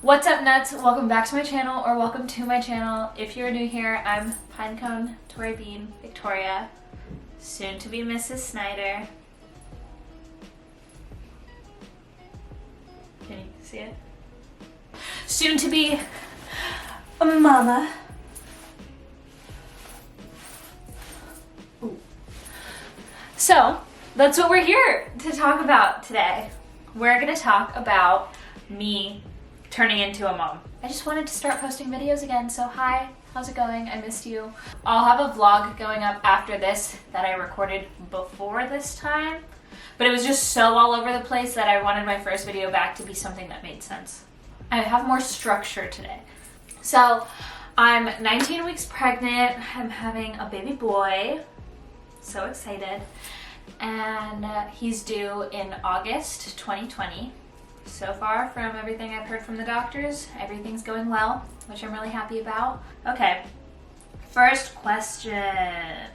What's up, nuts? Welcome back to my channel, or welcome to my channel. If you're new here, I'm Pinecone Tori Bean Victoria, soon to be Mrs. Snyder. Can you see it? Soon to be a mama. Ooh. So, that's what we're here to talk about today. We're gonna talk about me turning into a mom. I just wanted to start posting videos again, so hi, how's it going? I missed you. I'll have a vlog going up after this that I recorded before this time, but it was just so all over the place that I wanted my first video back to be something that made sense. I have more structure today. So, I'm 19 weeks pregnant, I'm having a baby boy, so excited, and he's due in August 2020. So far, from everything I've heard from the doctors, everything's going well, which I'm really happy about. Okay, first question.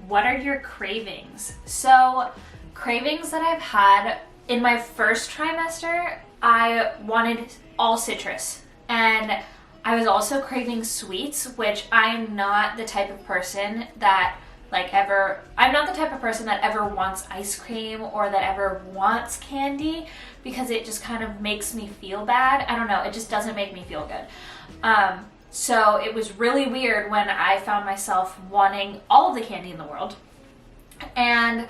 What are your cravings? So, cravings that I've had in my first trimester, I wanted all citrus. And I was also craving sweets, which I'm not the type of person that I'm not the type of person that ever wants ice cream or that ever wants candy, because it just kind of makes me feel bad. I don't know, it just doesn't make me feel good. So it was really weird when I found myself wanting all of the candy in the world. And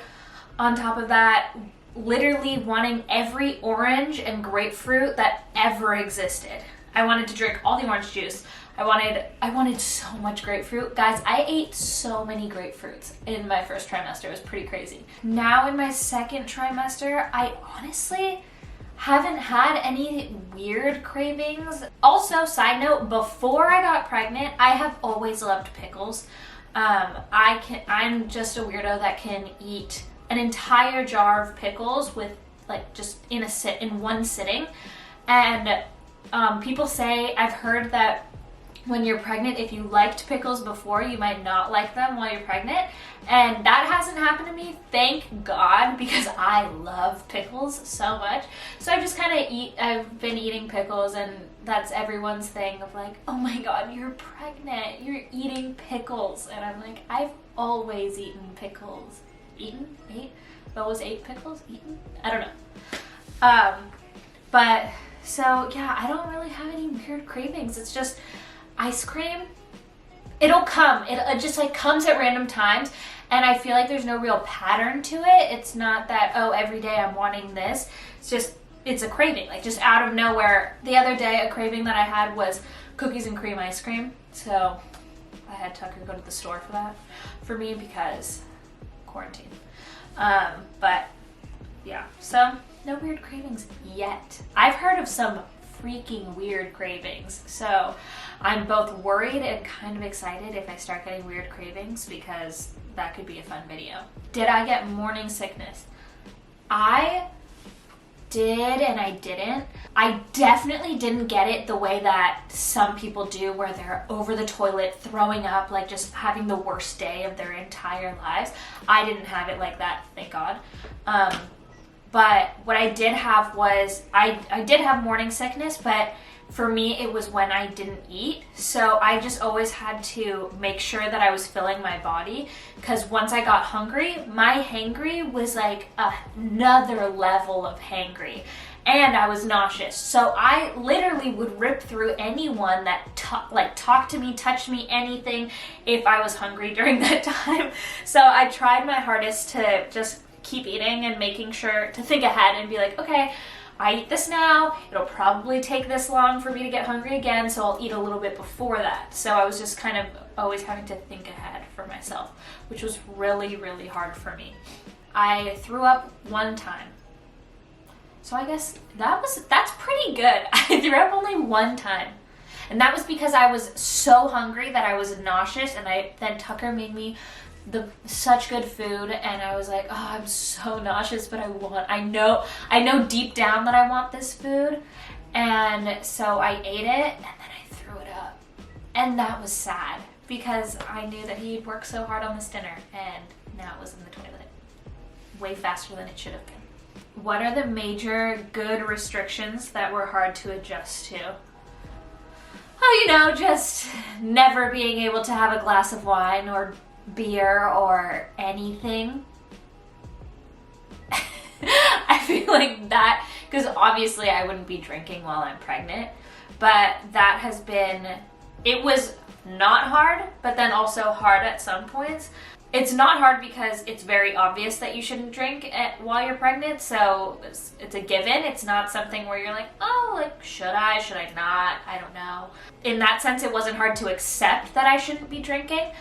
on top of that, literally wanting every orange and grapefruit that ever existed. I wanted to drink all the orange juice. I wanted so much grapefruit. Guys, I ate so many grapefruits in my first trimester. It was pretty crazy. Now in my second trimester, I honestly haven't had any weird cravings. Also, side note, before I got pregnant, I have always loved pickles. I'm just a weirdo that can eat an entire jar of pickles with just in one sitting. And people say, I've heard that when you're pregnant, if you liked pickles before, you might not like them while you're pregnant. And that hasn't happened to me, thank God, because I love pickles so much. So I've been eating pickles, and that's everyone's thing of like, oh my God, you're pregnant, you're eating pickles. And I'm like, I've always eaten pickles. Always ate pickles? Eaten? I don't know. But so yeah, I don't really have any weird cravings. It's just ice cream. It'll come. It just comes at random times, and I feel like there's no real pattern to it. It's not that, oh, every day I'm wanting this. It's a craving, just out of nowhere. The other day, a craving that I had was cookies and cream ice cream. So I had Tucker go to the store for that for me because quarantine. But yeah, so no weird cravings yet. I've heard of some freaking weird cravings, so I'm both worried and kind of excited if I start getting weird cravings, because that could be a fun video. Did I get morning sickness? I did and I didn't. I definitely didn't get it the way that some people do, where they're over the toilet throwing up, just having the worst day of their entire lives. I didn't have it like that, thank God. But what I did have was, I did have morning sickness, but for me it was when I didn't eat. So I just always had to make sure that I was filling my body, because once I got hungry, my hangry was another level of hangry. And I was nauseous. So I literally would rip through anyone that talked to me, touched me, anything, if I was hungry during that time. So I tried my hardest to just keep eating and making sure to think ahead and be like, okay, I eat this now, it'll probably take this long for me to get hungry again, so I'll eat a little bit before that. So I was just kind of always having to think ahead for myself, which was really, really hard for me. I threw up one time. So I guess that's pretty good. I threw up only one time. And that was because I was so hungry that I was nauseous, and then Tucker made me such good food, and I was like, oh, I'm so nauseous, but I know deep down that I want this food. And so I ate it, and then I threw it up. And that was sad, because I knew that he'd worked so hard on this dinner, and now it was in the toilet. Way faster than it should have been. What are the major good restrictions that were hard to adjust to? oh, you know, just never being able to have a glass of wine or beer or anything. I feel like that, because obviously I wouldn't be drinking while I'm pregnant, but that has been, it was not hard, but then also hard at some points. It's not hard because it's very obvious that you shouldn't drink while you're pregnant, so it's a given. It's not something where you're like, oh, like, should I not? I don't know. In that sense, it wasn't hard to accept that I shouldn't be drinking,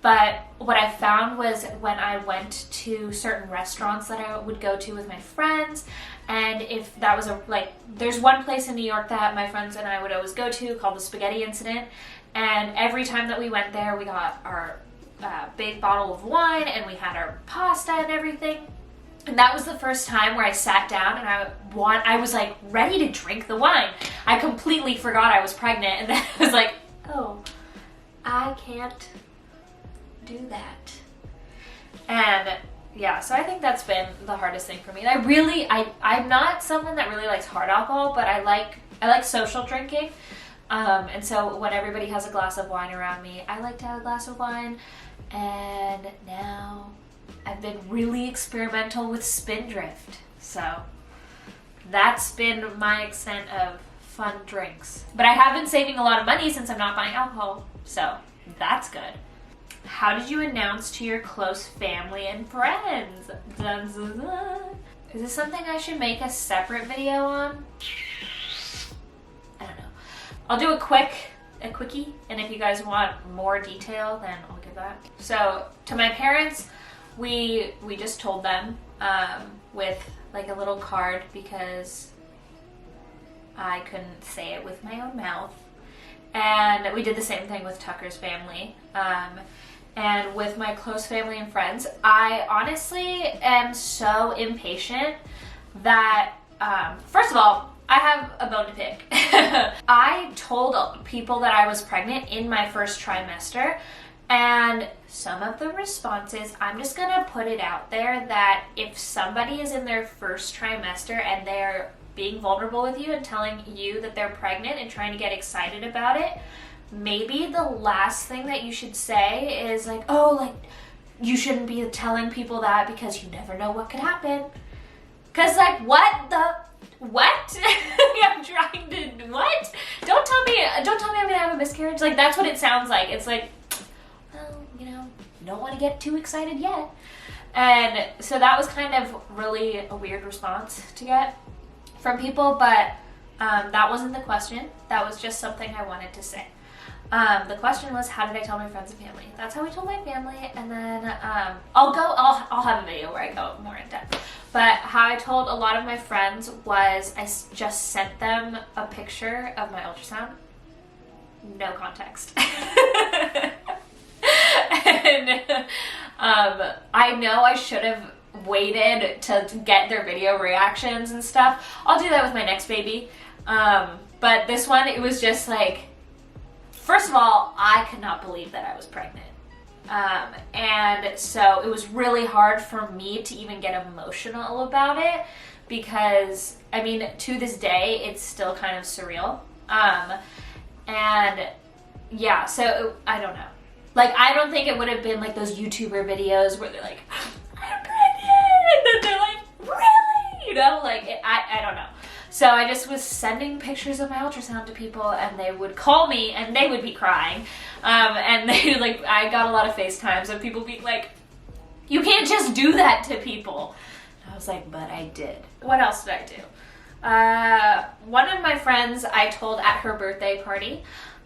but what I found was when I went to certain restaurants that I would go to with my friends, and if that was there's one place in New York that my friends and I would always go to called the Spaghetti Incident, and every time that we went there, we got our big bottle of wine and we had our pasta and everything. And that was the first time where I sat down and I was like ready to drink the wine. I completely forgot I was pregnant, and then I was like, oh, I can't do that. And yeah, so I think that's been the hardest thing for me. And I'm not someone that really likes hard alcohol, but I like social drinking. And so when everybody has a glass of wine around me, I like to have a glass of wine. And now I've been really experimental with Spindrift. So that's been my extent of fun drinks. But I have been saving a lot of money since I'm not buying alcohol. So that's good. How did you announce to your close family and friends? Dun, dun, dun. Is this something I should make a separate video on? I don't know. I'll do a quickie, and if you guys want more detail, then I'll give that. So to my parents, we just told them with like a little card because I couldn't say it with my own mouth. And we did the same thing with Tucker's family. And with my close family and friends, I honestly am so impatient that, first of all, I have a bone to pick. I told people that I was pregnant in my first trimester, and some of the responses, I'm just gonna put it out there that if somebody is in their first trimester and they're being vulnerable with you and telling you that they're pregnant and trying to get excited about it, maybe the last thing that you should say is like, oh, like, you shouldn't be telling people that because you never know what could happen. Cause like, what? I'm trying to, what? Don't tell me I'm gonna have a miscarriage. Like, that's what it sounds like. It's like, well, you know, don't want to get too excited yet. And so that was kind of really a weird response to get from people, but that wasn't the question. That was just something I wanted to say. The question was, how did I tell my friends and family? That's how we told my family, and then I'll have a video where I go more in depth. But how I told a lot of my friends was I just sent them a picture of my ultrasound. No context. And I know I should have waited to get their video reactions and stuff. I'll do that with my next baby. But this one, it was just like, first of all, I could not believe that I was pregnant. And so it was really hard for me to even get emotional about it because, I mean, to this day, it's still kind of surreal. And yeah, so I don't know. Like, I don't think it would have been like those YouTuber videos where they're like, I'm pregnant, and then they're like, really? You know, like, I don't know. So I just was sending pictures of my ultrasound to people, and they would call me, and they would be crying. And they I got a lot of FaceTimes of people being like, you can't just do that to people. And I was like, but I did. What else did I do? One of my friends I told at her birthday party,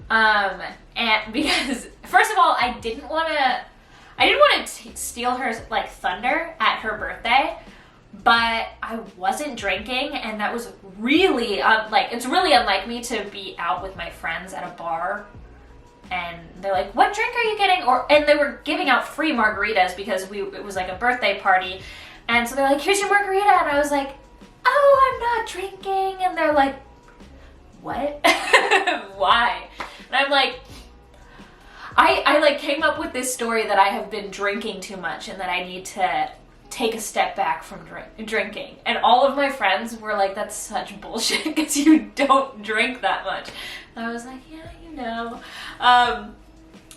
and because first of all, I didn't want to steal her like thunder at her birthday. But I wasn't drinking, and that was really, it's really unlike me to be out with my friends at a bar, and they're like, what drink are you getting? And they were giving out free margaritas because it was like a birthday party, and so they're like, here's your margarita, and I was like, oh, I'm not drinking, and they're like, what? Why? And I'm like, I came up with this story that I have been drinking too much, and that I need to take a step back from drinking. And all of my friends were like, that's such bullshit because you don't drink that much. And I was like, yeah, you No.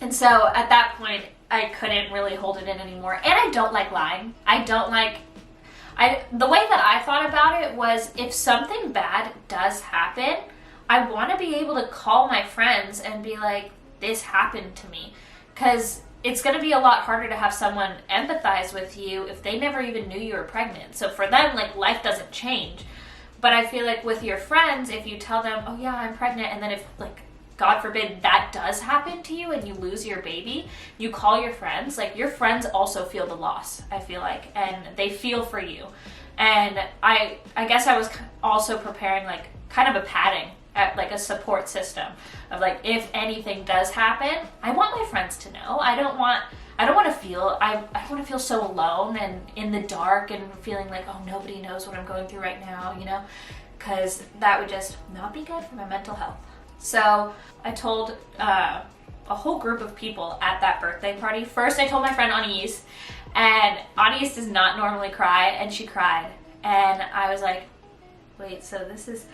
And so at that point, I couldn't really hold it in anymore. And I don't like lying. The way that I thought about it was, if something bad does happen, I want to be able to call my friends and be like, this happened to me. Because it's going to be a lot harder to have someone empathize with you if they never even knew you were pregnant. So for them, like, life doesn't change. But I feel like with your friends, if you tell them, oh yeah, I'm pregnant, and then if, like, God forbid that does happen to you and you lose your baby, you call your friends. Like, your friends also feel the loss, I feel like, and they feel for you. And I guess I was also preparing, like, kind of a padding, like a support system of, like, if anything does happen, I want my friends to know. I don't want to feel so alone and in the dark and feeling like, oh, nobody knows what I'm going through right now, you know, because that would just not be good for my mental health. So I told a whole group of people at that birthday party. First, I told my friend Anais, and Anais does not normally cry, and she cried. And I was like, wait, so this is...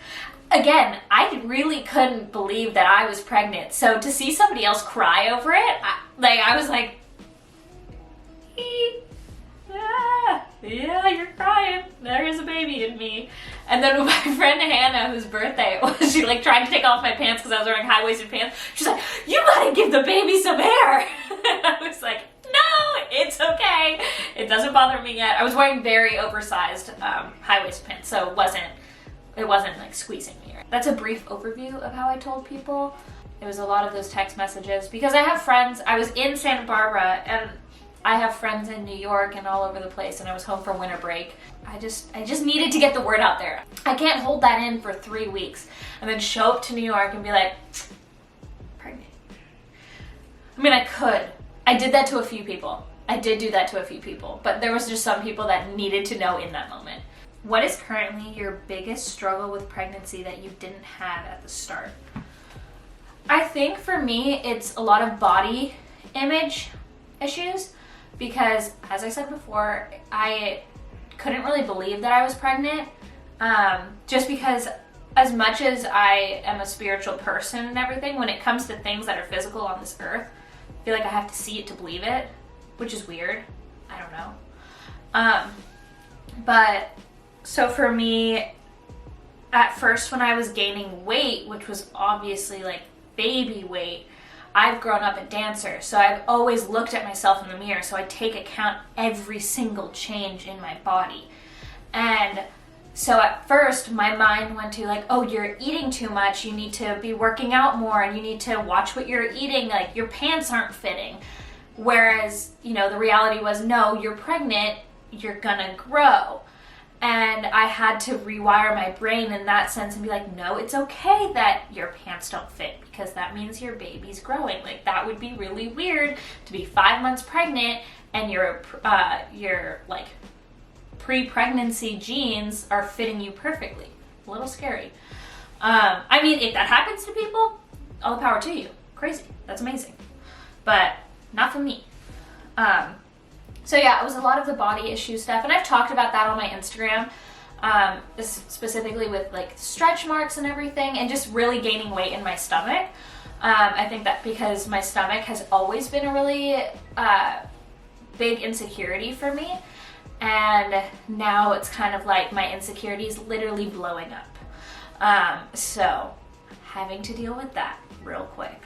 Again, I really couldn't believe that I was pregnant. So to see somebody else cry over it, I was like, yeah, you're crying. There is a baby in me. And then with my friend Hannah, whose birthday it was, she like tried to take off my pants because I was wearing high-waisted pants. She's like, you gotta give the baby some air. And I was like, no, it's okay. It doesn't bother me yet. I was wearing very oversized high-waisted pants, so it wasn't like squeezing me. That's a brief overview of how I told people. It was a lot of those text messages because I have friends. I was in Santa Barbara and I have friends in New York and all over the place, and I was home for winter break. I just needed to get the word out there. I can't hold that in for 3 weeks and then show up to New York and be like, pregnant. I mean, I could. I did that to a few people. I did do that to a few people, but there was just some people that needed to know in that moment. What is currently your biggest struggle with pregnancy that you didn't have at the start? I think for me, it's a lot of body image issues because, as I said before, I couldn't really believe that I was pregnant just because as much as I am a spiritual person and everything, when it comes to things that are physical on this earth, I feel like I have to see it to believe it, which is weird. I don't know. But so for me, at first when I was gaining weight, which was obviously like baby weight, I've grown up a dancer, so I've always looked at myself in the mirror, so I take account every single change in my body. And so at first my mind went to like, oh, you're eating too much, you need to be working out more, and you need to watch what you're eating, like your pants aren't fitting. Whereas, you know, the reality was, no, you're pregnant, you're gonna grow. And I had to rewire my brain in that sense and be like, no, it's okay that your pants don't fit because that means your baby's growing. Like, that would be really weird to be 5 months pregnant and your like pre-pregnancy genes are fitting you perfectly. A little scary. I mean, if that happens to people, all the power to you. Crazy. That's amazing. But not for me. So yeah, it was a lot of the body issue stuff, and I've talked about that on my Instagram, specifically with like stretch marks and everything, and just really gaining weight in my stomach. I think that because my stomach has always been a really big insecurity for me, and now it's kind of like my insecurity is literally blowing up. So having to deal with that real quick.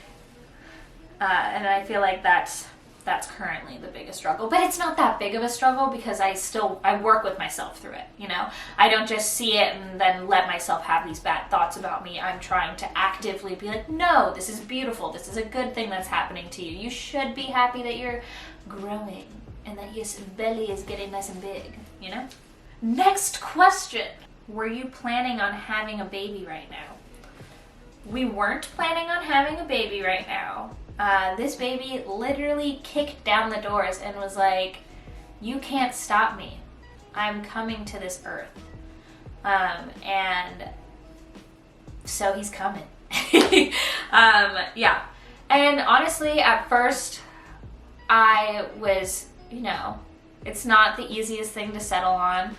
And I feel like that's currently the biggest struggle, but it's not that big of a struggle because I work with myself through it, you know? I don't just see it and then let myself have these bad thoughts about me. I'm trying to actively be like, no, this is beautiful. This is a good thing that's happening to you. You should be happy that you're growing and that your belly is getting nice and big, you know? Next question. Were you planning on having a baby right now? We weren't planning on having a baby right now. This baby literally kicked down the doors and was like, you can't stop me. I'm coming to this earth. And so he's coming. Yeah. And honestly, at first, I was, you know, it's not the easiest thing to settle on.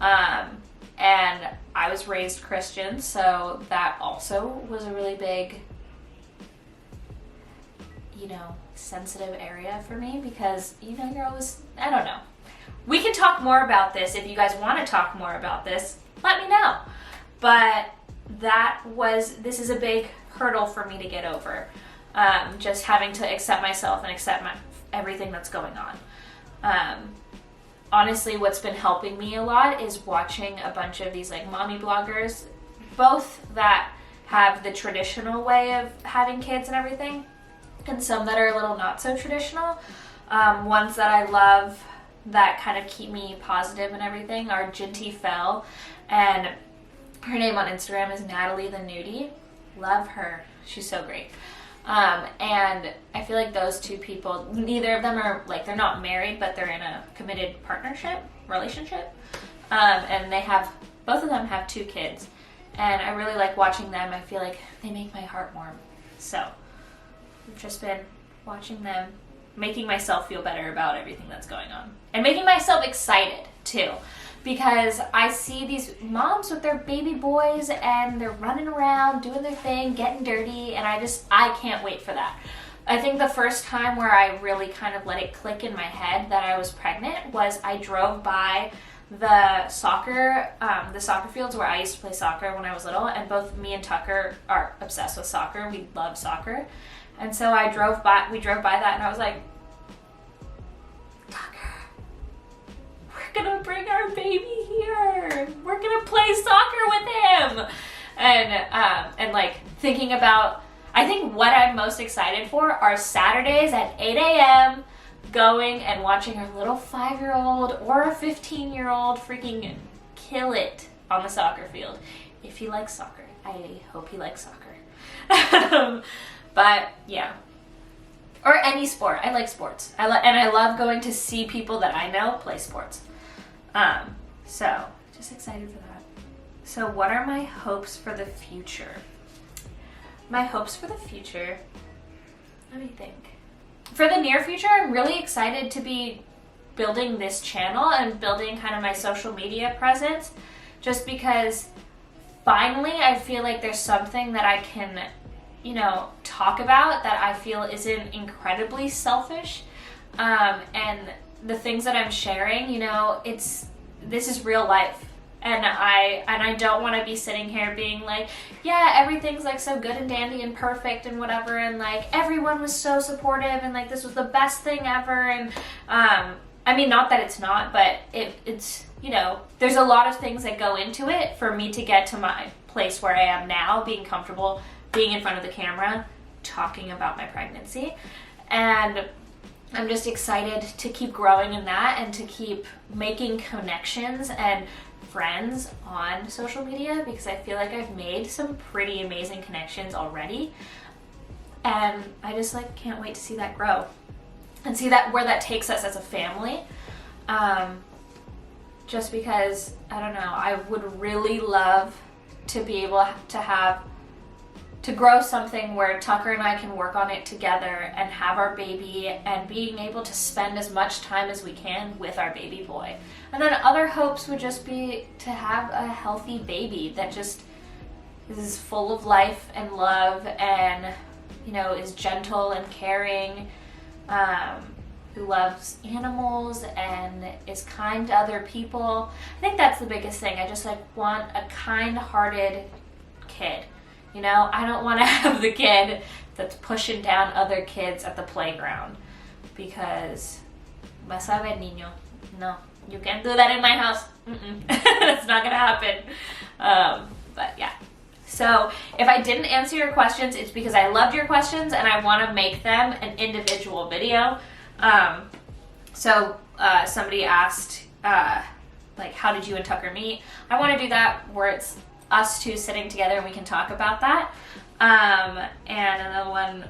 And I was raised Christian, so that also was a really big you know, sensitive area for me because, you know, you're always, I don't know. We can talk more about this. If you guys want to talk more about this, let me know. But this is a big hurdle for me to get over. Just having to accept myself and accept everything that's going on. Honestly, what's been helping me a lot is watching a bunch of these like mommy bloggers, both that have the traditional way of having kids and everything, and some that are a little not so traditional. Ones that I love that kind of keep me positive and everything are Jinty Fell, and her name on Instagram is Natalie the Nudie. Love her. She's so great. And I feel like those two people, neither of them are like, they're not married, but they're in a committed relationship. And both of them have 2 kids. And I really like watching them. I feel like they make my heart warm. So I've just been watching them, making myself feel better about everything that's going on. And making myself excited too. Because I see these moms with their baby boys and they're running around, doing their thing, getting dirty, and I can't wait for that. I think the first time where I really kind of let it click in my head that I was pregnant was I drove by the soccer fields where I used to play soccer when I was little, and both me and Tucker are obsessed with soccer. We love soccer. And so we drove by that, and I was like, gonna bring our baby here. We're gonna play soccer with him. And like thinking about, I think what I'm most excited for are Saturdays at 8 a.m. going and watching our little 5-year-old or a 15-year-old freaking kill it on the soccer field. If he likes soccer. I hope he likes soccer. But yeah. Or any sport. I like sports. And I love going to see people that I know play sports. So just excited for that. So what are my hopes for the future? My hopes for the future, let me think. For the near future, I'm really excited to be building this channel and building kind of my social media presence, just because finally I feel like there's something that I can, you know, talk about that I feel isn't incredibly selfish. And the things that I'm sharing, you know, this is real life. And I don't want to be sitting here being like, yeah, everything's like so good and dandy and perfect and whatever, and like everyone was so supportive and like this was the best thing ever. And I mean, not that it's not, but it's, you know, there's a lot of things that go into it for me to get to my place where I am now, being comfortable being in front of the camera, talking about my pregnancy. And I'm just excited to keep growing in that and to keep making connections and friends on social media, because I feel like I've made some pretty amazing connections already. And I just like can't wait to see that grow and see that where that takes us as a family. Just because, I don't know, I would really love to be able to grow something where Tucker and I can work on it together and have our baby, and being able to spend as much time as we can with our baby boy. And then other hopes would just be to have a healthy baby that just is full of life and love and, you know, is gentle and caring, who loves animals and is kind to other people. I think that's the biggest thing. I just like want a kind-hearted kid. You know, I don't want to have the kid that's pushing down other kids at the playground, because vas a ver, niño. No, you can't do that in my house. That's not gonna happen. But yeah. So if I didn't answer your questions, it's because I loved your questions and I want to make them an individual video. Somebody asked, like, how did you and Tucker meet? I want to do that where it's us two sitting together and we can talk about that. And another one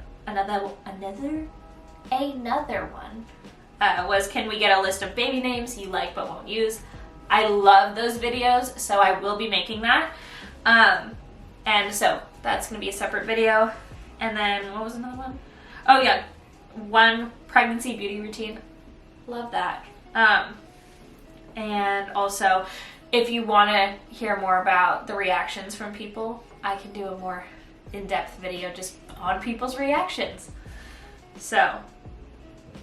was, can we get a list of baby names you like but won't use? I love those videos, so I will be making that. And so that's gonna be a separate video. And then what was another one? Oh yeah, one pregnancy beauty routine. Love that. And also, if you want to hear more about the reactions from people, I can do a more in-depth video just on people's reactions. So,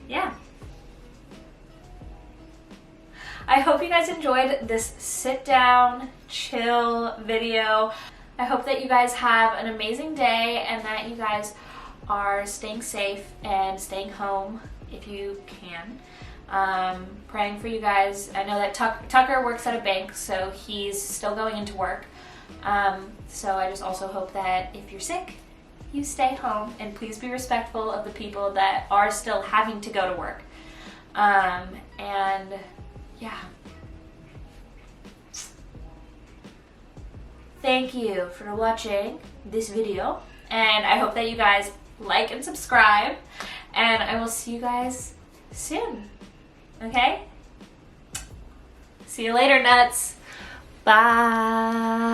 yeah. I hope you guys enjoyed this sit down, chill video. I hope that you guys have an amazing day and that you guys are staying safe and staying home if you can. Praying for you guys. I know that Tucker works at a bank, so he's still going into work. So I just also hope that if you're sick, you stay home, and please be respectful of the people that are still having to go to work. And yeah. Thank you for watching this video, and I hope that you guys like and subscribe, and I will see you guys soon. Okay? See you later, nuts. Bye.